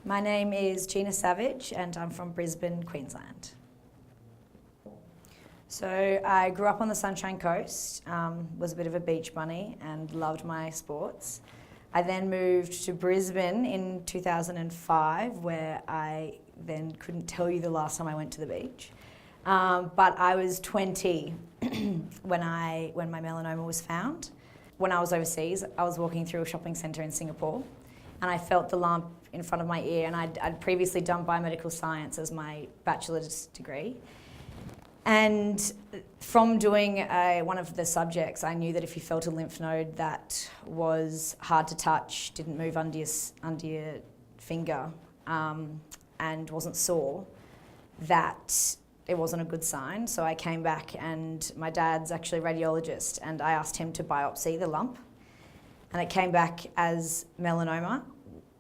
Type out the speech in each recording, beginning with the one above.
My name is Gina Savage and I'm from Brisbane, Queensland. So I grew up on the Sunshine Coast, was a bit of a beach bunny and loved my sports. I then moved to Brisbane in 2005, where I then couldn't tell you the last time I went to the beach. But I was 20 when my melanoma was found. When I was overseas, I was walking through a shopping centre in Singapore and I felt the lump in front of my ear, and I'd previously done biomedical science as my bachelor's degree. And from doing one of the subjects, I knew that if you felt a lymph node that was hard to touch, didn't move under your finger, and wasn't sore, that it wasn't a good sign. So I came back, and my dad's actually a radiologist, and I asked him to biopsy the lump. And it came back as melanoma,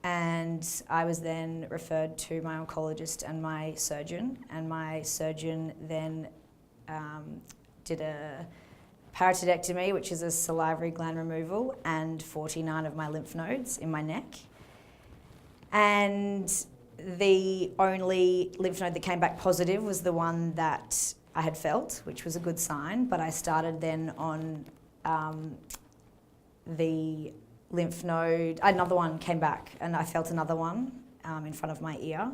and I was then referred to my oncologist and my surgeon then did a parotidectomy, which is a salivary gland removal, and 49 of my lymph nodes in my neck. And the only lymph node that came back positive was the one that I had felt, which was a good sign, but I started then on the lymph node. Another one came back and I felt another one in front of my ear,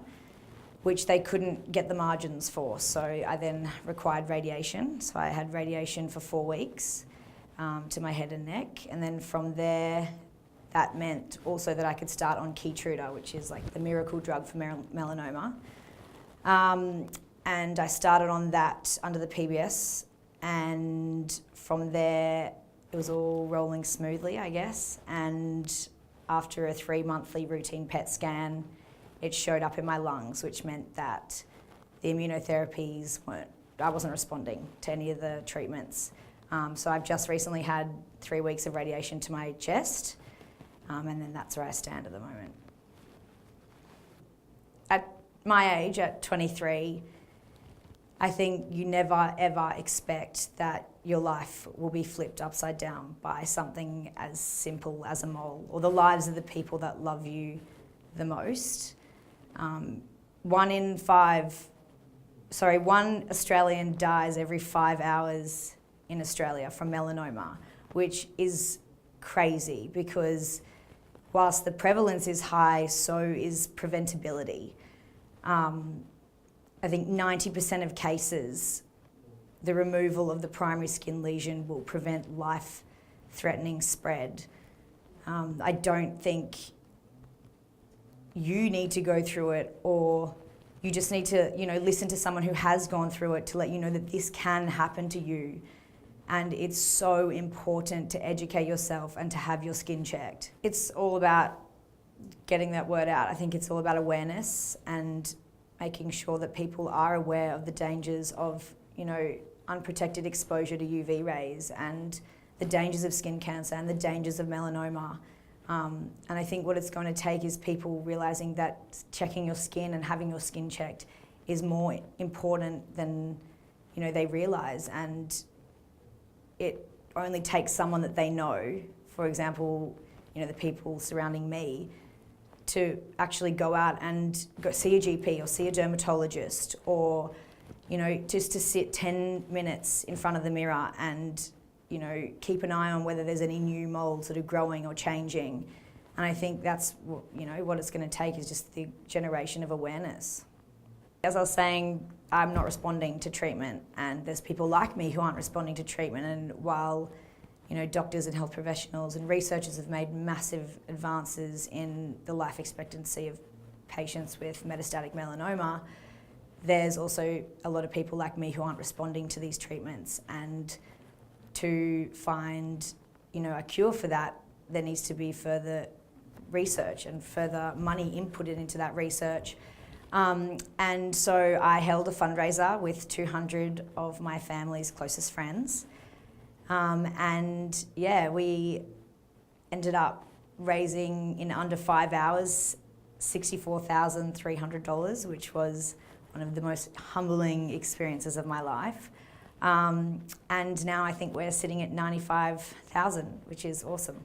which they couldn't get the margins for. So I then required radiation. So I had radiation for 4 weeks to my head and neck. And then from there, that meant also that I could start on Keytruda, which is like the miracle drug for melanoma. And I started on that under the PBS. And from there, it was all rolling smoothly, I guess. And after a 3-monthly routine PET scan, it showed up in my lungs, which meant that the immunotherapies I wasn't responding to any of the treatments. So I've just recently had 3 weeks of radiation to my chest, and then that's where I stand at the moment. At my age, at 23, I think you never ever expect that your life will be flipped upside down by something as simple as a mole, or the lives of the people that love you the most. One Australian dies every 5 hours in Australia from melanoma, which is crazy because whilst the prevalence is high, so is preventability. I think 90% of cases, the removal of the primary skin lesion will prevent life-threatening spread. I don't think you need to go through it, or you just need to, listen to someone who has gone through it to let you know that this can happen to you. And it's so important to educate yourself and to have your skin checked. It's all about getting that word out. I think it's all about awareness and making sure that people are aware of the dangers of, unprotected exposure to UV rays and the dangers of skin cancer and the dangers of melanoma. And I think what it's going to take is people realising that checking your skin and having your skin checked is more important than, they realise. And it only takes someone that they know, for example, the people surrounding me, to actually go out and go see a GP or see a dermatologist, or, just to sit 10 minutes in front of the mirror and, keep an eye on whether there's any new moles that are growing or changing. And I think that's, what it's going to take is just the generation of awareness. As I was saying, I'm not responding to treatment, and there's people like me who aren't responding to treatment. And while, doctors and health professionals and researchers have made massive advances in the life expectancy of patients with metastatic melanoma, there's also a lot of people like me who aren't responding to these treatments. And to find, a cure for that, there needs to be further research and further money inputted into that research. And so I held a fundraiser with 200 of my family's closest friends. And yeah, we ended up raising in under 5 hours $64,300, which was one of the most humbling experiences of my life. And now I think we're sitting at 95,000, which is awesome.